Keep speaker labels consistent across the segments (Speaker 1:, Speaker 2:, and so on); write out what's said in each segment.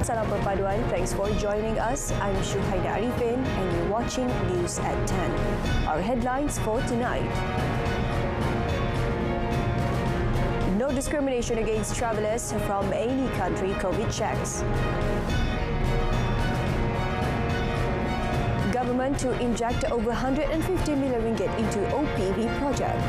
Speaker 1: salam perpaduan. Thanks for joining us. I'm Shuhaida Arifin and you're watching News at 10. Our headlines for tonight. No discrimination against travellers from any country COVID checks. Government to inject over 150 million ringgit into OPV project.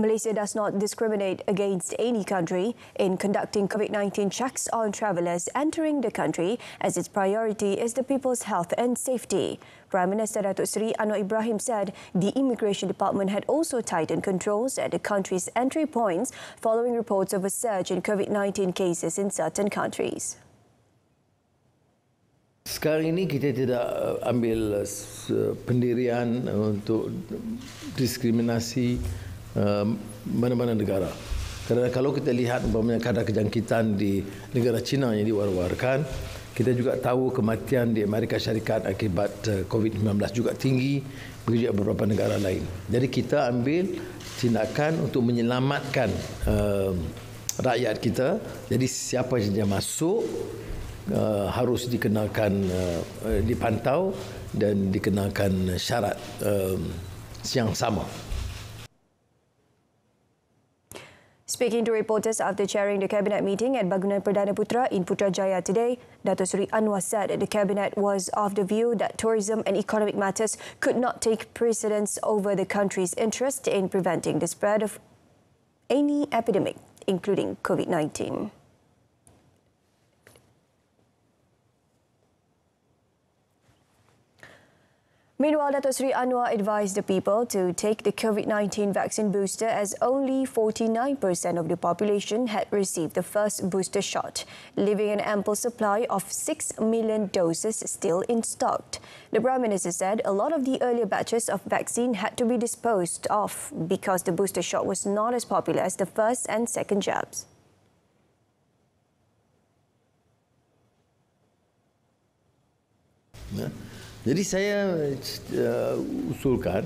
Speaker 1: Malaysia does not discriminate against any country in conducting COVID-19 checks on travellers entering the country, as its priority is the people's health and safety. Prime Minister Datuk Seri Anwar Ibrahim said the Immigration Department had also tightened controls at the country's entry points following reports of a surge in COVID-19 cases in certain countries.
Speaker 2: Sekarang ini kita tidak ambil pendirian untuk diskriminasi mana-mana negara. Kerana kalau kita lihat umpamanya kadar kejangkitan di negara China yang diwar-warkan, kita juga tahu kematian di Amerika Syarikat akibat COVID-19 juga tinggi, begitu juga beberapa negara lain. Jadi kita ambil tindakan untuk menyelamatkan rakyat kita. Jadi siapa saja masuk harus dikenakan dipantau dan dikenakan syarat yang sama.
Speaker 1: Speaking to reporters after chairing the Cabinet meeting at Bangunan Perdana Putra in Putrajaya today, Datuk Seri Anwar said the Cabinet was of the view that tourism and economic matters could not take precedence over the country's interest in preventing the spread of any epidemic, including COVID-19. Meanwhile, Datuk Seri Anwar advised the people to take the COVID-19 vaccine booster, as only 49% of the population had received the first booster shot, leaving an ample supply of 6 million doses still in stock. The Prime Minister said a lot of the earlier batches of vaccine had to be disposed of because the booster shot was not as popular as the first and second jabs.
Speaker 2: Jadi saya usulkan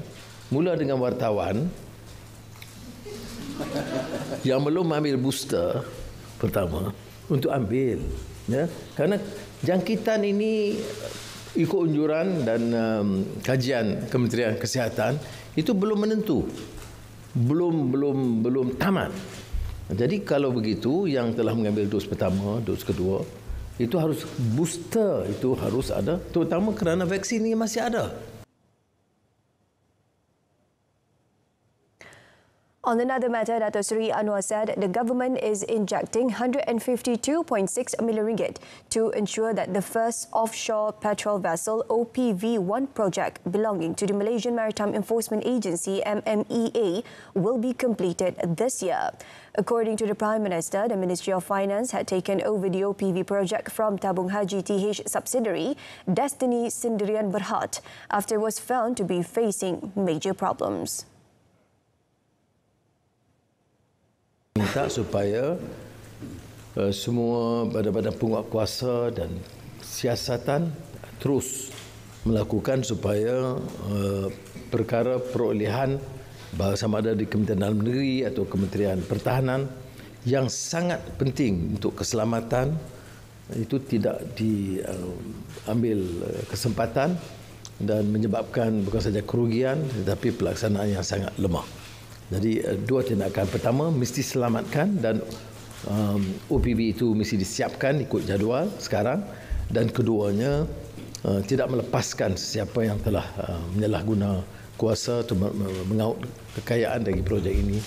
Speaker 2: mula dengan wartawan yang belum ambil booster pertama untuk ambil, ya, kerana jangkitan ini ikut anjuran dan kajian Kementerian Kesihatan itu belum menentu, belum tamat. Jadi kalau begitu, yang telah mengambil dos pertama, dos kedua, itu harus booster, itu harus ada, terutama kerana vaksin ini masih ada.
Speaker 1: On another matter, Datuk Seri Anwar said the government is injecting 152.6 million ringgit to ensure that the first offshore patrol vessel OPV-1 project belonging to the Malaysian Maritime Enforcement Agency MMEA will be completed this year. According to the Prime Minister, the Ministry of Finance had taken over the OPV project from Tabung Haji TH subsidiary Destiny Sendirian Berhad after it was found to be facing major problems.
Speaker 2: Minta supaya semua badan-badan penguat kuasa dan siasatan terus melakukan supaya perkara perolehan sama ada di Kementerian Dalam Negeri atau Kementerian Pertahanan yang sangat penting untuk keselamatan itu tidak diambil kesempatan dan menyebabkan bukan saja kerugian tetapi pelaksanaan yang sangat lemah. Jadi dua tindakan. Pertama, mesti selamatkan dan OPV itu mesti disiapkan ikut jadual sekarang. Dan keduanya, tidak melepaskan sesiapa yang telah menyalahguna kuasa atau mengaut kekayaan dari projek ini.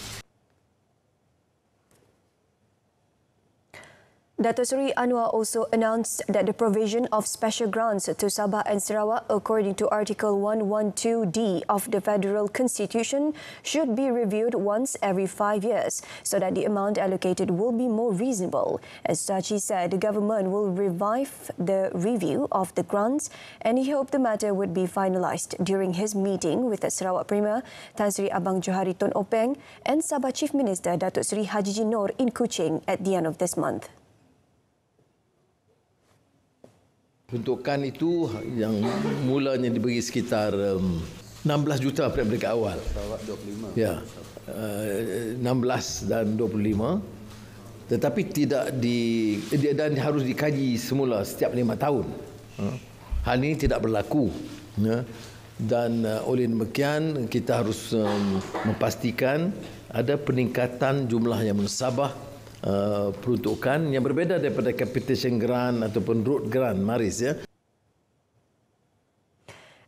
Speaker 1: Dato' Seri Anwar also announced that the provision of special grants to Sabah and Sarawak according to Article 112D of the Federal Constitution should be reviewed once every 5 years so that the amount allocated will be more reasonable. As such, he said the government will revive the review of the grants and he hoped the matter would be finalised during his meeting with the Sarawak Premier Tan Sri Abang Johari Tun Openg and Sabah Chief Minister Datuk Seri Haji Noor in Kuching at the end of this month.
Speaker 2: Peruntukan itu yang mulanya diberi sekitar 16 juta pada peringkat awal. 25. Ya, 16 dan 25. Tetapi dan harus dikaji semula setiap 5 tahun. Hal ini tidak berlaku. Dan oleh demikian kita harus memastikan ada peningkatan jumlah yang mensabah peruntukan yang berbeda daripada capitation grant ataupun road grant maris ya.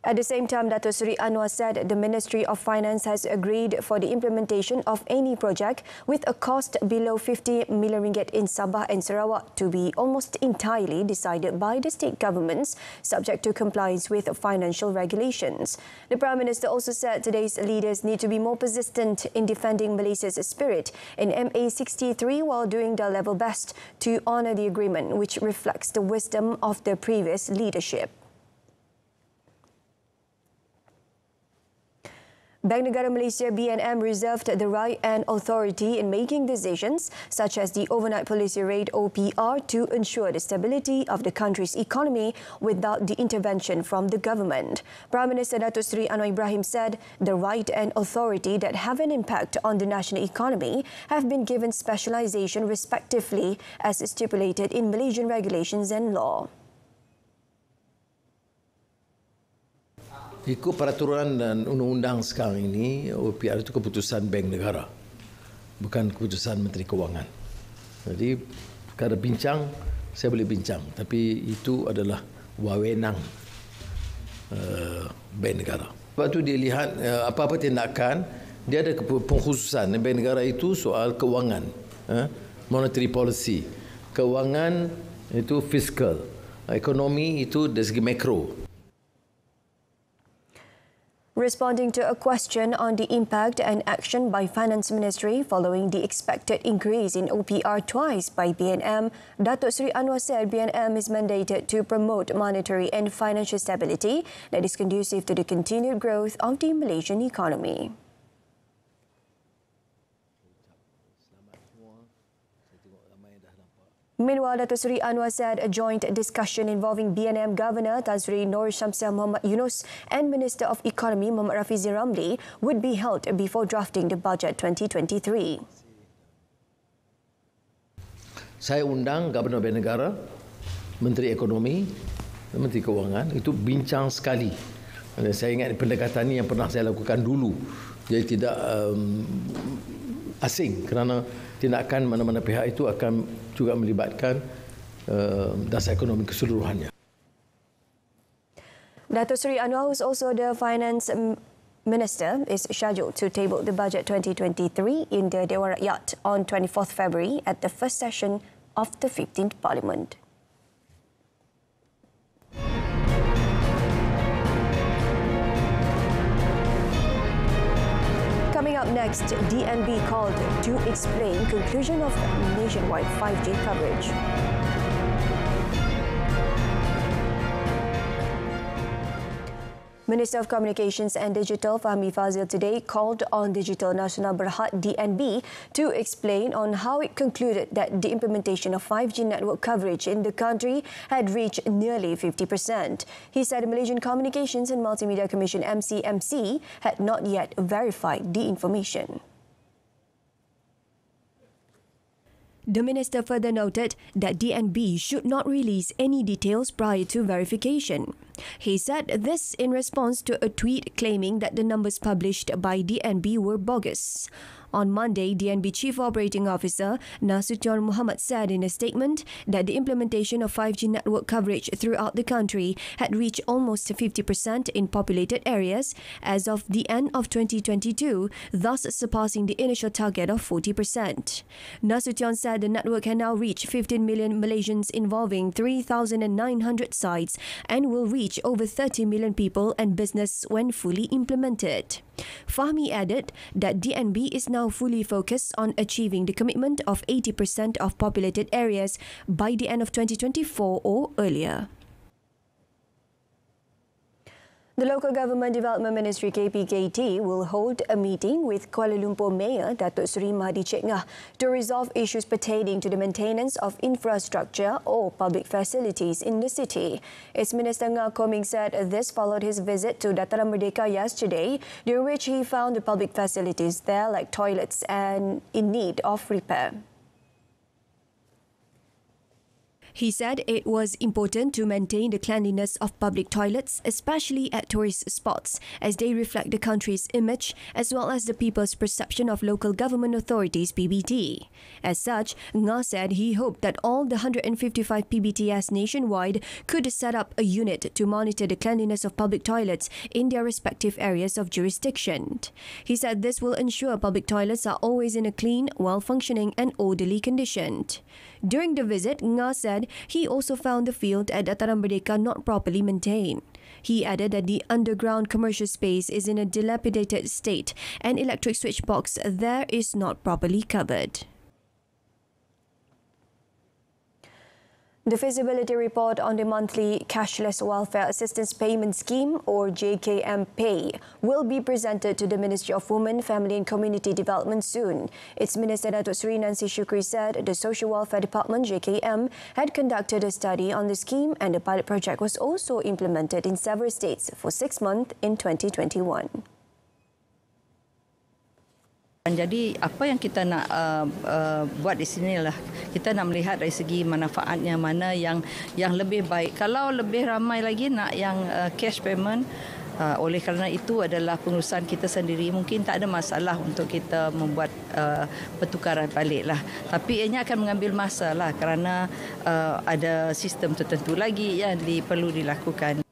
Speaker 1: At the same time, Dato' Seri Anwar said the Ministry of Finance has agreed for the implementation of any project with a cost below 50 million ringgit in Sabah and Sarawak to be almost entirely decided by the state governments, subject to compliance with financial regulations. The Prime Minister also said today's leaders need to be more persistent in defending Malaysia's spirit in MA63 while doing their level best to honour the agreement, which reflects the wisdom of the previous leadership. Bank Negara Malaysia (BNM) reserved the right and authority in making decisions such as the overnight policy rate OPR to ensure the stability of the country's economy without the intervention from the government. Prime Minister Datuk Seri Anwar Ibrahim said the right and authority that have an impact on the national economy have been given specialisation respectively as stipulated in Malaysian regulations and law.
Speaker 2: Ikut peraturan dan undang-undang sekarang ini, OPR itu keputusan Bank Negara, bukan keputusan Menteri Kewangan. Jadi, perkara bincang, saya boleh bincang. Tapi itu adalah wewenang Bank Negara. Sebab itu dia lihat apa-apa tindakan, dia ada pengkhususan. Bank Negara itu soal kewangan, monetary policy. Kewangan itu fiskal. Ekonomi itu dari segi makro.
Speaker 1: Responding to a question on the impact and action by Finance Ministry following the expected increase in OPR twice by BNM, Datuk Seri Anwar said BNM is mandated to promote monetary and financial stability that is conducive to the continued growth of the Malaysian economy. Meanwhile, Dato' Seri Anwar said a joint discussion involving BNM Governor Tan Sri Noor Shamsiah Muhammad Yunus and Minister of Economy Muhammad Rafizi Ramli would be held before drafting the Budget 2023.
Speaker 2: Saya undang Gubernur Bank Negara, Menteri Ekonomi, Menteri Kewangan, itu bincang sekali. Dan saya ingat pendekatan ini yang pernah saya lakukan dulu. Jadi tidak asing kerana tindakan mana-mana pihak itu akan juga melibatkan dasar ekonomi keseluruhannya.
Speaker 1: Dato' Seri Anwar, who is also the Finance Minister, is scheduled to table the Budget 2023 in the Dewan Rakyat on 24th February at the first session of the 15th Parliament. Coming up next, DNB called to explain conclusion of nationwide 5G coverage. Minister of Communications and Digital Fahmi Fazil today called on Digital Nasional Berhad DNB to explain on how it concluded that the implementation of 5G network coverage in the country had reached nearly 50%. He said the Malaysian Communications and Multimedia Commission MCMC had not yet verified the information. The minister further noted that DNB should not release any details prior to verification. He said this in response to a tweet claiming that the numbers published by DNB were bogus. On Monday, DNB Chief Operating Officer Nasution Muhammad said in a statement that the implementation of 5G network coverage throughout the country had reached almost 50% in populated areas as of the end of 2022, thus surpassing the initial target of 40%. Nasution said the network can now reach 15 million Malaysians involving 3,900 sites and will reach over 30 million people and business when fully implemented. Fahmi added that DNB is now fully focused on achieving the commitment of 80% of populated areas by the end of 2024 or earlier. The Local Government Development Ministry KPKT will hold a meeting with Kuala Lumpur Mayor Datuk Seri Mahdi Cik Ngah to resolve issues pertaining to the maintenance of infrastructure or public facilities in the city. Its Minister Ngah Koming said this followed his visit to Dataran Merdeka yesterday, during which he found the public facilities there like toilets and in need of repair. He said it was important to maintain the cleanliness of public toilets, especially at tourist spots, as they reflect the country's image as well as the people's perception of local government authorities PBT. As such, Ngah said he hoped that all the 155 PBTS nationwide could set up a unit to monitor the cleanliness of public toilets in their respective areas of jurisdiction. He said this will ensure public toilets are always in a clean, well-functioning and orderly condition. During the visit, Ngah said he also found the field at Dataran Merdeka not properly maintained. He added that the underground commercial space is in a dilapidated state and electric switch box there is not properly covered. The feasibility report on the monthly Cashless Welfare Assistance Payment Scheme or JKM Pay will be presented to the Ministry of Women, Family and Community Development soon. Its Minister Datuk Seri Nancy Shukri said the Social Welfare Department JKM had conducted a study on the scheme and the pilot project was also implemented in several states for 6 months in 2021.
Speaker 3: Jadi apa yang kita nak buat di sini lah, kita nak melihat dari segi manfaatnya mana yang lebih baik. Kalau lebih ramai lagi nak yang cash payment, oleh kerana itu adalah pengurusan kita sendiri, mungkin tak ada masalah untuk kita membuat pertukaran balik lah. Tapi ianya akan mengambil masa lah kerana ada sistem tertentu lagi yang perlu dilakukan.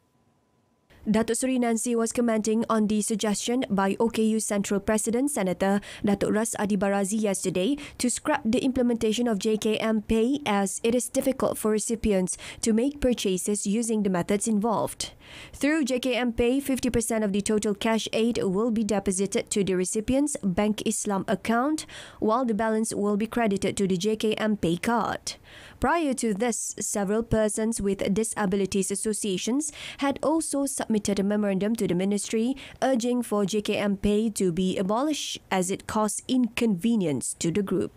Speaker 1: Datuk Seri Nancy was commenting on the suggestion by OKU Central President Senator Datuk Ras Adi Barazi yesterday to scrap the implementation of JKM Pay as it is difficult for recipients to make purchases using the methods involved. Through JKM Pay, 50% of the total cash aid will be deposited to the recipient's Bank Islam account, while the balance will be credited to the JKM Pay card. Prior to this, several persons with disabilities associations had also submitted a memorandum to the ministry urging for JKM Pay to be abolished as it caused inconvenience to the group.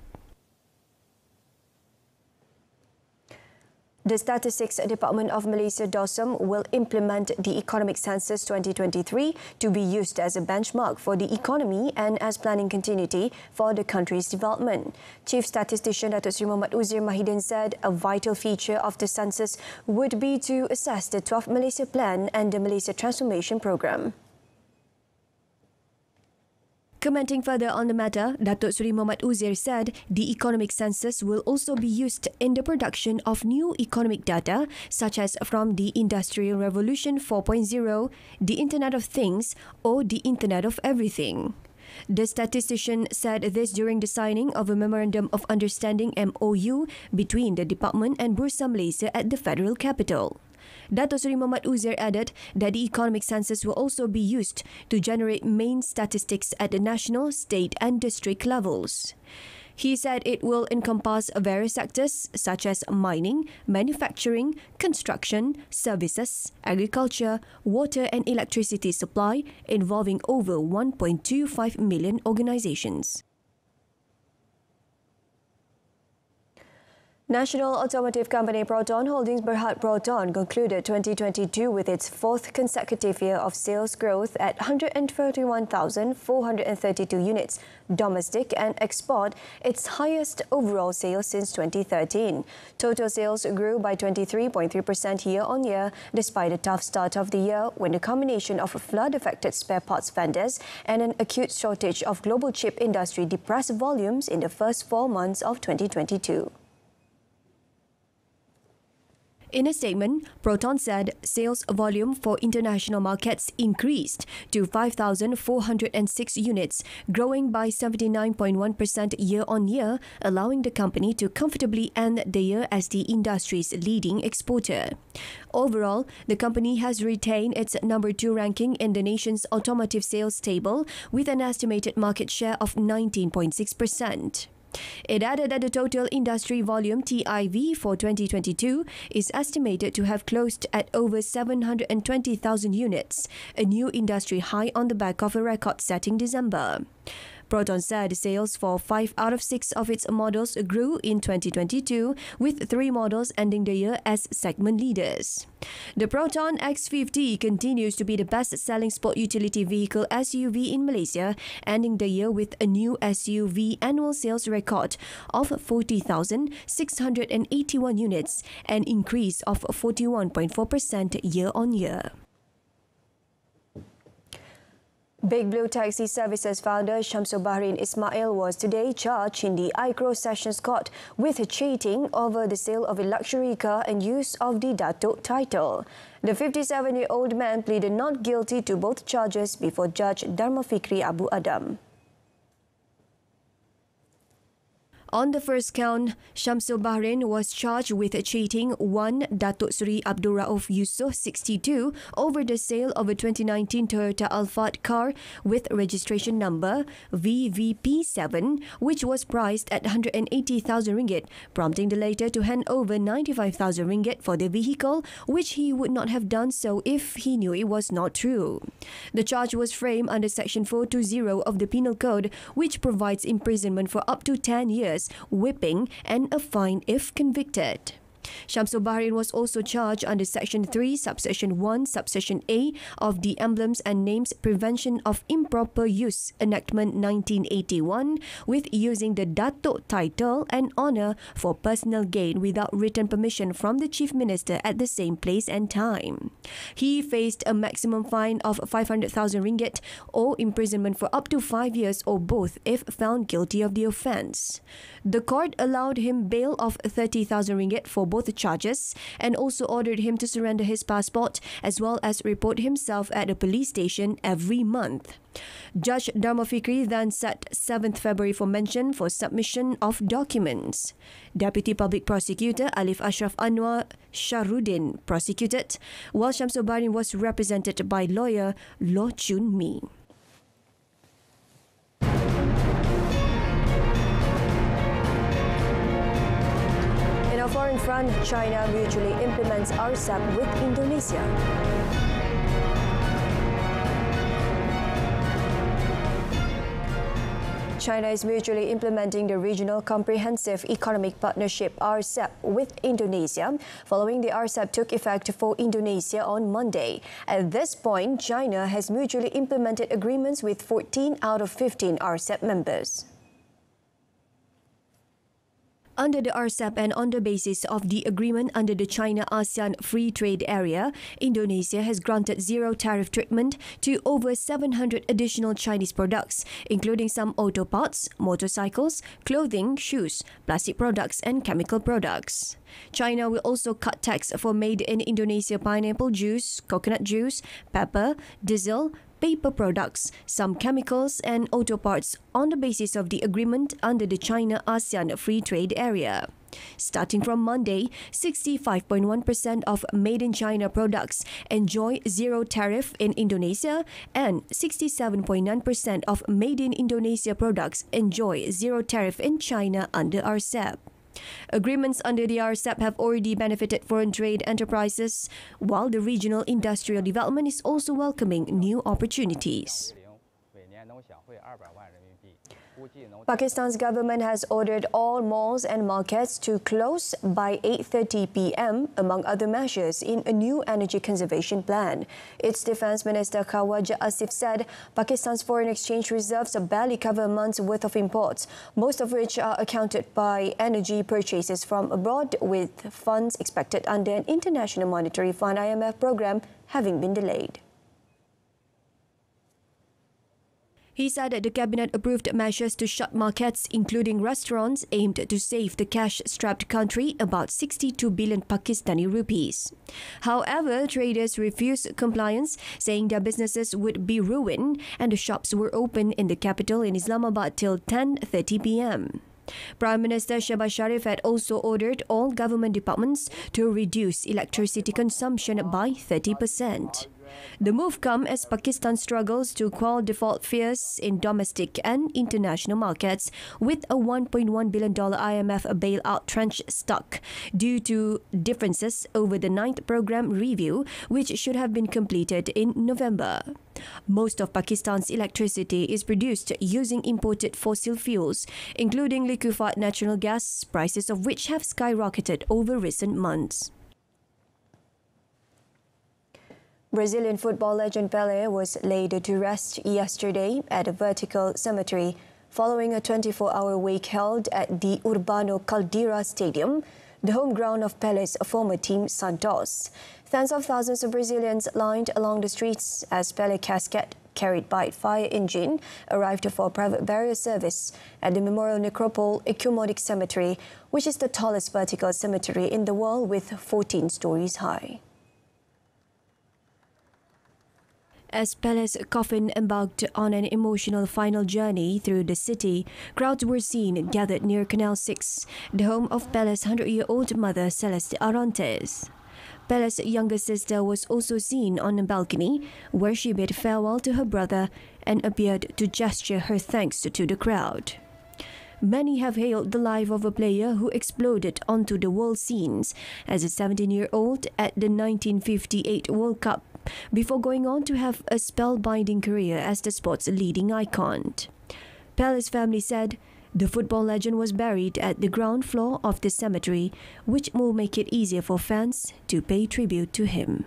Speaker 1: The Statistics Department of Malaysia DOSM will implement the Economic Census 2023 to be used as a benchmark for the economy and as planning continuity for the country's development. Chief Statistician Datuk Seri Muhammad Uzir Mahidin said a vital feature of the census would be to assess the 12th Malaysia Plan and the Malaysia Transformation Programme. Commenting further on the matter, Datuk Seri Muhammad Uzir said the economic census will also be used in the production of new economic data such as from the Industrial Revolution 4.0, the Internet of Things or the Internet of Everything. The statistician said this during the signing of a Memorandum of Understanding MOU between the department and Bursa Malaysia at the Federal Capital. Datuk Seri Muhammad Uzir added that the economic census will also be used to generate main statistics at the national, state and district levels. He said it will encompass various sectors such as mining, manufacturing, construction, services, agriculture, water and electricity supply, involving over 1.25 million organisations. National automotive company Proton Holdings Berhad Proton concluded 2022 with its fourth consecutive year of sales growth at 131,432 units, domestic and export, its highest overall sales since 2013. Total sales grew by 23.3% year-on-year, despite a tough start of the year when a combination of flood-affected spare parts vendors and an acute shortage of global chip industry depressed volumes in the first 4 months of 2022. In a statement, Proton said sales volume for international markets increased to 5,406 units, growing by 79.1% year-on-year, allowing the company to comfortably end the year as the industry's leading exporter. Overall, the company has retained its number 2 ranking in the nation's automotive sales table with an estimated market share of 19.6%. It added that the total industry volume TIV for 2022 is estimated to have closed at over 720,000 units, a new industry high on the back of a record-setting December. Proton said sales for 5 out of 6 of its models grew in 2022, with 3 models ending the year as segment leaders. The Proton X50 continues to be the best-selling sport utility vehicle SUV in Malaysia, ending the year with a new SUV annual sales record of 40,681 units, an increase of 41.4% year-on-year. Big Blue Taxi Services founder Shamsul Bahrin Ismail was today charged in the ICRO Sessions Court with cheating over the sale of a luxury car and use of the Datuk title. The 57-year-old man pleaded not guilty to both charges before Judge Dharma Fikri Abu Adam. On the first count, Shamsul Bahrin was charged with cheating one Datuk Seri Abdul Rauf Yusof, 62, over the sale of a 2019 Toyota Alphard car with registration number VVP7, which was priced at 180,000 ringgit, prompting the latter to hand over 95,000 ringgit for the vehicle, which he would not have done so if he knew it was not true. The charge was framed under Section 420 of the Penal Code, which provides imprisonment for up to 10 years, whipping and a fine if convicted. Shamsul Bahrin was also charged under Section 3, Subsection 1, Subsection A of the Emblems and Names Prevention of Improper Use Enactment 1981 with using the Datuk title and honour for personal gain without written permission from the Chief Minister at the same place and time. He faced a maximum fine of 500,000 ringgit or imprisonment for up to 5 years or both if found guilty of the offence. The court allowed him bail of 30,000 ringgit for both charges and also ordered him to surrender his passport as well as report himself at a police station every month. Judge Dharma Fikri then set 7th February for mention for submission of documents. Deputy Public Prosecutor Alif Ashraf Anwar Shahrudin prosecuted, while Shamsul Bahrin was represented by lawyer Loh Chun Mi. In a foreign front, China mutually implements RCEP with Indonesia. China is mutually implementing the Regional Comprehensive Economic Partnership RCEP with Indonesia, following the RCEP took effect for Indonesia on Monday. At this point, China has mutually implemented agreements with 14 out of 15 RCEP members. Under the RCEP and on the basis of the agreement under the China-ASEAN Free Trade Area, Indonesia has granted zero tariff treatment to over 700 additional Chinese products, including some auto parts, motorcycles, clothing, shoes, plastic products and chemical products. China will also cut tax for made in Indonesia pineapple juice, coconut juice, pepper, diesel, paper products, some chemicals and auto parts on the basis of the agreement under the China-ASEAN Free Trade Area. Starting from Monday, 65.1% of made-in-China products enjoy zero tariff in Indonesia and 67.9% of made-in-Indonesia products enjoy zero tariff in China under RCEP. Agreements under the RCEP have already benefited foreign trade enterprises, while the regional industrial development is also welcoming new opportunities. Pakistan's government has ordered all malls and markets to close by 8:30 p.m. among other measures in a new energy conservation plan. Its Defence Minister Khawaja Asif said Pakistan's foreign exchange reserves barely cover a month's worth of imports, most of which are accounted by energy purchases from abroad, with funds expected under an International Monetary Fund (IMF) program having been delayed. He said that the cabinet approved measures to shut markets, including restaurants, aimed to save the cash-strapped country about 62 billion Pakistani rupees. However, traders refused compliance, saying their businesses would be ruined, and the shops were open in the capital in Islamabad till 10:30 p.m. Prime Minister Shehbaz Sharif had also ordered all government departments to reduce electricity consumption by 30%. The move comes as Pakistan struggles to quell default fears in domestic and international markets, with a $1.1 billion IMF bailout tranche stuck due to differences over the 9th program review, which should have been completed in November. Most of Pakistan's electricity is produced using imported fossil fuels, including liquefied natural gas, prices of which have skyrocketed over recent months. Brazilian football legend Pelé was laid to rest yesterday at a vertical cemetery following a 24-hour wake held at the Urbano Caldeira Stadium, the home ground of Pelé's former team Santos. Tens of thousands of Brazilians lined along the streets as Pelé casket, carried by a fire engine, arrived for private burial service at the Memorial Necropole Ecumenic Cemetery, which is the tallest vertical cemetery in the world with 14 stories high. As Pelé's coffin embarked on an emotional final journey through the city, crowds were seen gathered near Canal 6, the home of Pelé's 100-year-old mother, Celeste Arantes. Pelé's younger sister was also seen on a balcony, where she bid farewell to her brother and appeared to gesture her thanks to the crowd. Many have hailed the life of a player who exploded onto the world scenes as a 17-year-old at the 1958 World Cup, before going on to have a spellbinding career as the sport's leading icon. Pelé's family said the football legend was buried at the ground floor of the cemetery, which will make it easier for fans to pay tribute to him.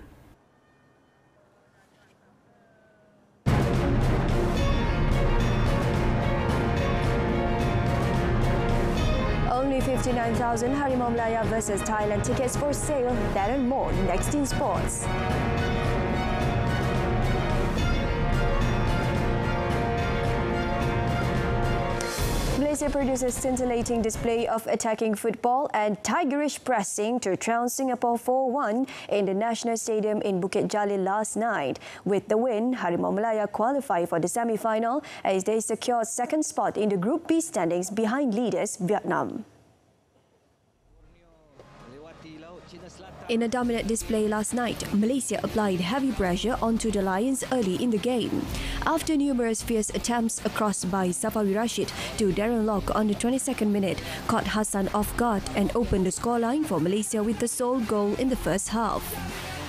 Speaker 1: Only 59,000 Harimau Melaya versus Thailand tickets for sale. That and more next in sports. Malaysia produces scintillating display of attacking football and tigerish pressing to trounce Singapore 4-1 in the National Stadium in Bukit Jalil last night. With the win, Harimau Melaya qualify for the semi-final as they secured second spot in the Group B standings behind leaders Vietnam. In a dominant display last night, Malaysia applied heavy pressure onto the Lions early in the game. After numerous fierce attempts across by Safawi Rashid to Darren Lock on the 22nd minute, caught Hassan off guard and opened the scoreline for Malaysia with the sole goal in the first half.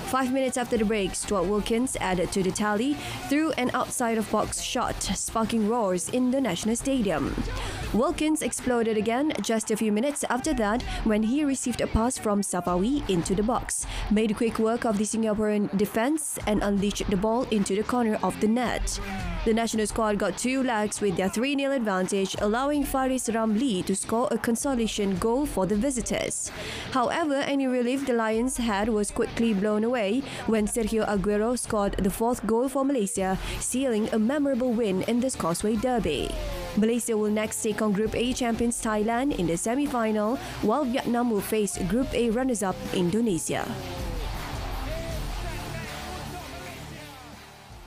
Speaker 1: 5 minutes after the break, Stuart Wilkins added to the tally through an outside-of-box shot, sparking roars in the National Stadium. Wilkins exploded again just a few minutes after that when he received a pass from Safawi into the box, made quick work of the Singaporean defence and unleashed the ball into the corner of the net. The national squad got two legs with their 3-0 advantage, allowing Faris Ramli to score a consolation goal for the visitors. However, any relief the Lions had was quickly blown away when Sergio Aguero scored the fourth goal for Malaysia, sealing a memorable win in this Causeway Derby. Malaysia will next take on Group A champions Thailand in the semi-final, while Vietnam will face Group A runners-up Indonesia.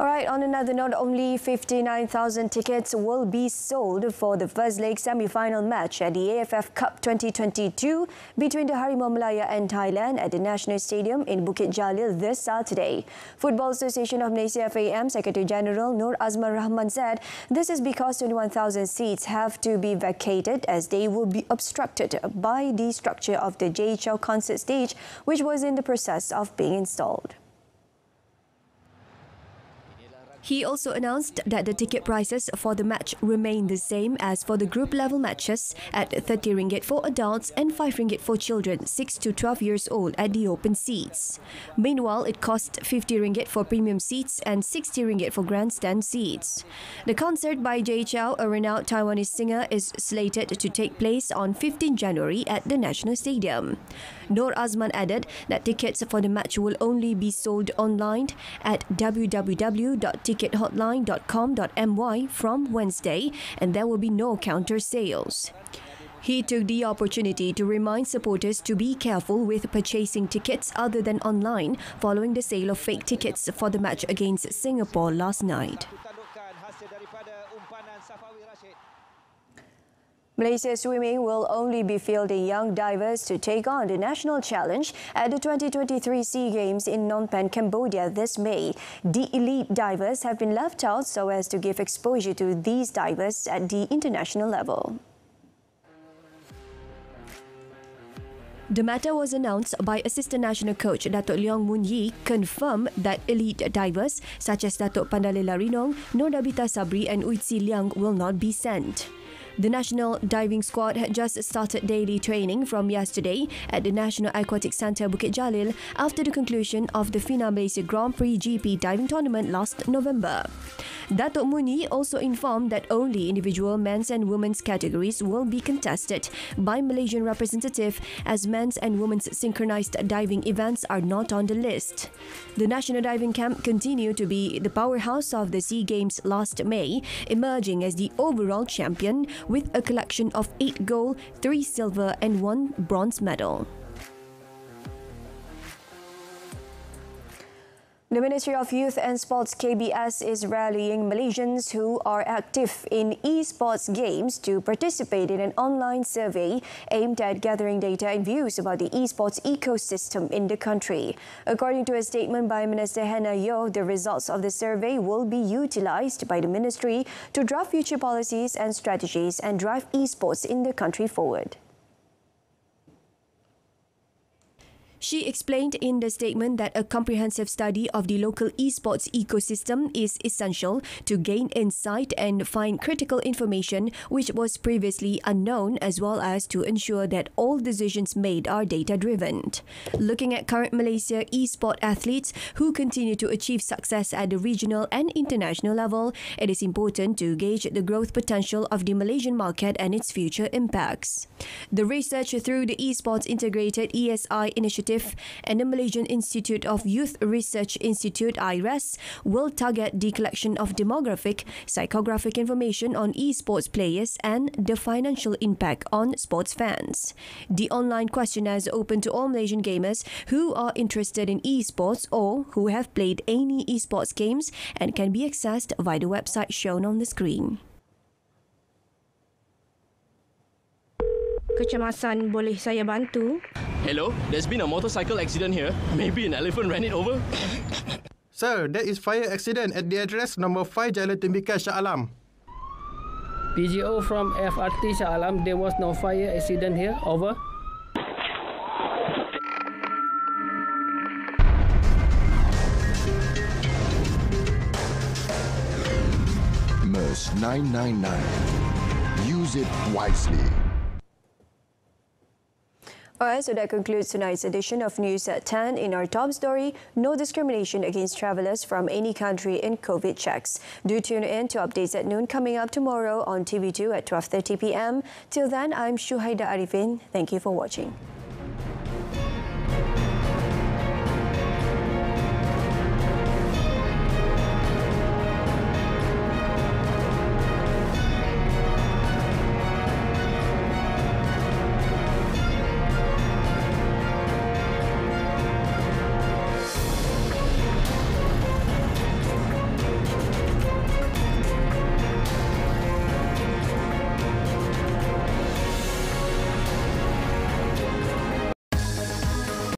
Speaker 1: All right, on another note, only 59,000 tickets will be sold for the first leg semi-final match at the AFF Cup 2022 between the Harimau Melaya and Thailand at the National Stadium in Bukit Jalil this Saturday. Football Association of Malaysia FAM Secretary General Nur Azman Rahman said this is because 21,000 seats have to be vacated as they will be obstructed by the structure of the JHL concert stage, which was in the process of being installed. He also announced that the ticket prices for the match remain the same as for the group level matches at RM30 for adults and RM5 for children 6 to 12 years old at the open seats. Meanwhile, it cost RM50 for premium seats and RM60 for grandstand seats. The concert by Jay Chou, a renowned Taiwanese singer, is slated to take place on 15 January at the National Stadium. Nur Azman added that tickets for the match will only be sold online at www.tickethotline.com.my from Wednesday, and there will be no counter sales. He took the opportunity to remind supporters to be careful with purchasing tickets other than online following the sale of fake tickets for the match against Singapore last night. Malaysia Swimming will only be fielding young divers to take on the national challenge at the 2023 SEA Games in Phnom Penh, Cambodia this May. The elite divers have been left out so as to give exposure to these divers at the international level. The matter was announced by Assistant National Coach Datuk Leong Mun Yee, confirmed that elite divers such as Datuk Pandalela Rinong, Nordabita Sabri and Uitsi Liang will not be sent. The national diving squad had just started daily training from yesterday at the National Aquatic Centre Bukit Jalil after the conclusion of the FINA Malaysia Grand Prix GP diving tournament last November. Datuk Muni also informed that only individual men's and women's categories will be contested by Malaysian representative, as men's and women's synchronised diving events are not on the list. The National Diving Camp continued to be the powerhouse of the SEA Games last May, emerging as the overall champion with a collection of 8 gold, 3 silver and 1 bronze medal. The Ministry of Youth and Sports KBS is rallying Malaysians who are active in esports games to participate in an online survey aimed at gathering data and views about the esports ecosystem in the country. According to a statement by Minister Hannah Yeoh, the results of the survey will be utilised by the ministry to draft future policies and strategies and drive esports in the country forward. She explained in the statement that a comprehensive study of the local esports ecosystem is essential to gain insight and find critical information which was previously unknown, as well as to ensure that all decisions made are data-driven. Looking at current Malaysia esport athletes who continue to achieve success at the regional and international level, it is important to gauge the growth potential of the Malaysian market and its future impacts. The research through the Esports Integrated ESI Initiative and the Malaysian Institute of Youth Research Institute IRES will target the collection of demographic, psychographic information on esports players and the financial impact on sports fans. The online questionnaire is open to all Malaysian gamers who are interested in esports or who have played any esports games and can be accessed via the website shown on the screen.
Speaker 4: Kecemasan, boleh saya bantu?
Speaker 5: Hello, there's been a motorcycle accident here. Maybe an elephant ran it over.
Speaker 6: Sir, there is fire accident at the address number 5 Jalan Tembikar, Shah Alam.
Speaker 7: PGO from FRT Shah Alam, there was no fire accident here. Over.
Speaker 8: MERS 999. Use it wisely.
Speaker 1: Alright, so that concludes tonight's edition of News at 10. In our top story, no discrimination against travellers from any country in COVID checks. Do tune in to updates at noon coming up tomorrow on TV2 at 12:30 p.m. Till then, I'm Shuhaida Arifin. Thank you for watching.